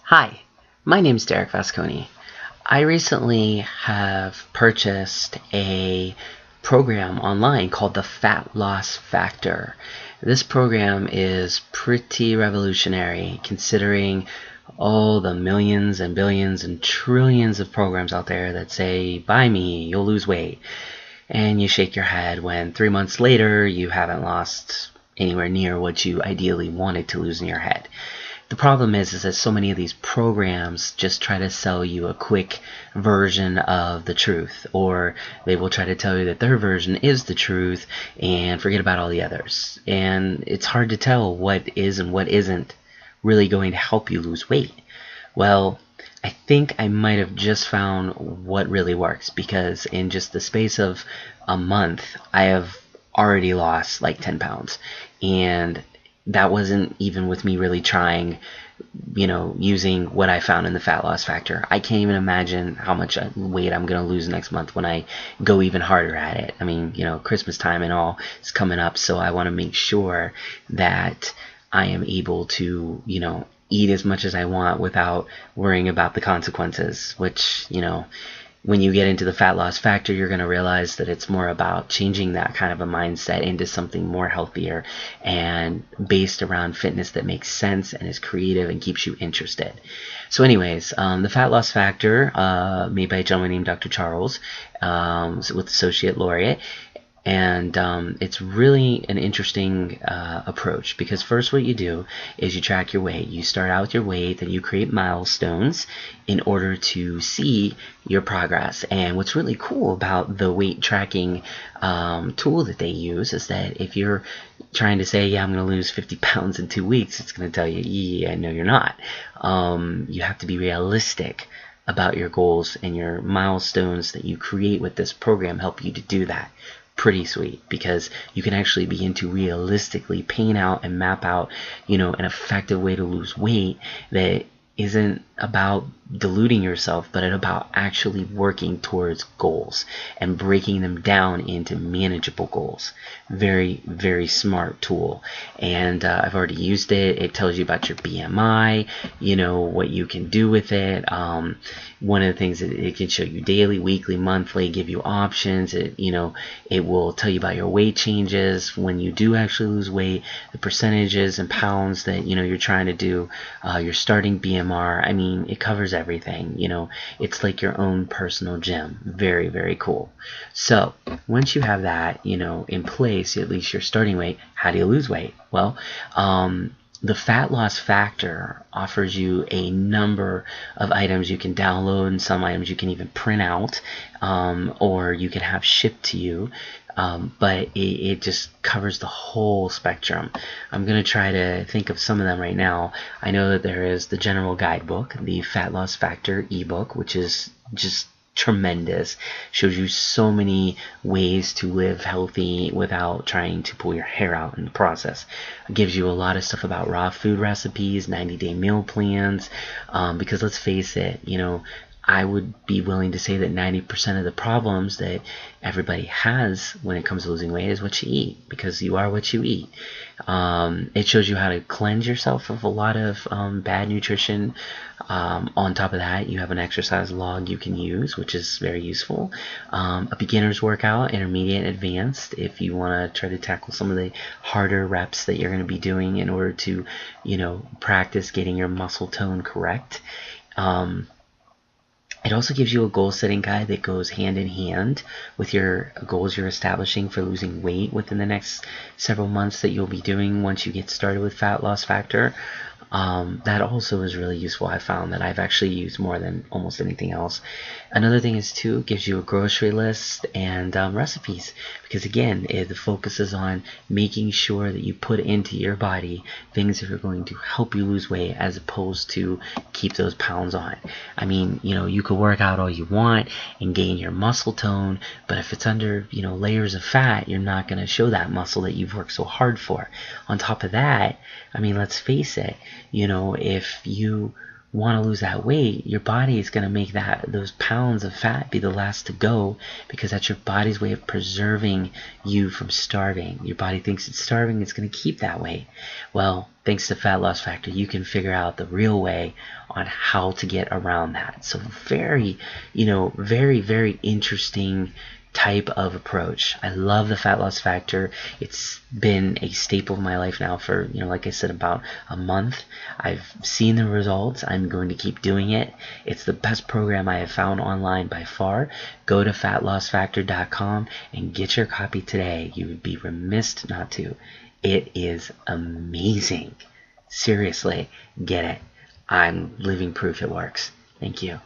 Hi, my name is Derek Vasconi. I recently have purchased a program online called the Fat Loss Factor. This program is pretty revolutionary considering all the millions and billions and trillions of programs out there that say, buy me, you'll lose weight. And you shake your head when 3 months later you haven't lost anywhere near what you ideally wanted to lose in your head. The problem is that so many of these programs just try to sell you a quick version of the truth, or they will try to tell you that their version is the truth and forget about all the others. And it's hard to tell what is and what isn't really going to help you lose weight. Well, I think I might have just found what really works, because in just the space of a month, I have already lost like 10 pounds. And that wasn't even with me really trying, using what I found in the Fat Loss Factor. I can't even imagine how much weight I'm going to lose next month when I go even harder at it. I mean, Christmas time and all is coming up, so I want to make sure that I am able to, eat as much as I want without worrying about the consequences, which, when you get into the Fat Loss Factor, you're going to realize that it's more about changing that kind of a mindset into something more healthier and based around fitness that makes sense and is creative and keeps you interested. So anyways, the Fat Loss Factor, made by a gentleman named Dr. Charles, with Associate Laureate. And it's really an interesting approach, because first what you do is you track your weight. You start out with your weight, then you create milestones in order to see your progress. And what's really cool about the weight tracking tool that they use is that if you're trying to say, yeah, I'm going to lose 50 pounds in 2 weeks, it's going to tell you, yeah, no, you're not. You have to be realistic about your goals, and your milestones that you create with this program help you to do that. Pretty sweet, because you can actually begin to realistically paint out and map out, an effective way to lose weight that isn't about diluting yourself, but about actually working towards goals and breaking them down into manageable goals. Very, very smart tool. And I've already used it. It tells you about your BMI, what you can do with it. One of the things that it can show you daily, weekly, monthly, give you options. It will tell you about your weight changes when you do actually lose weight, the percentages and pounds that you're trying to do, your starting BMR. I mean, it covers everything. It's like your own personal gym. Very, very cool. So once you have that, in place, at least your starting weight, how do you lose weight? Well, the Fat Loss Factor offers you a number of items you can download, and some items you can even print out, or you can have shipped to you. But it just covers the whole spectrum. I'm going to try to think of some of them right now. I know that there is the general guidebook, the Fat Loss Factor ebook, which is just tremendous. Shows you so many ways to live healthy without trying to pull your hair out in the process. It gives you a lot of stuff about raw food recipes, 90-day meal plans, because let's face it, I would be willing to say that 90% of the problems that everybody has when it comes to losing weight is what you eat, because you are what you eat. It shows you how to cleanse yourself of a lot of bad nutrition. On top of that, you have an exercise log you can use, which is very useful. A beginner's workout, intermediate, advanced, if you want to try to tackle some of the harder reps that you're going to be doing in order to, practice getting your muscle tone correct. It also gives you a goal-setting guide that goes hand in hand with your goals you're establishing for losing weight within the next several months that you'll be doing once you get started with Fat Loss Factor. That also is really useful. I found that I've actually used more than almost anything else. Another thing is, too, it gives you a grocery list and recipes, because again, the focus is on making sure that you put into your body things that are going to help you lose weight as opposed to keep those pounds on. I mean, you could work out all you want and gain your muscle tone, but if it's under, layers of fat, you're not going to show that muscle that you've worked so hard for. On top of that, I mean, let's face it, if you want to lose that weight, your body is going to make those pounds of fat be the last to go, because that's your body's way of preserving you from starving. Your body thinks it's starving, it's going to keep that way. Well, thanks to Fat Loss Factor, you can figure out the real way on how to get around that. So very, very, very interesting type of approach. I love the Fat Loss Factor. It's been a staple of my life now for, like I said, about a month. I've seen the results. I'm going to keep doing it. It's the best program I have found online by far. Go to fatlossfactor.com and get your copy today. You would be remiss not to. It is amazing. Seriously, get it. I'm living proof it works. Thank you.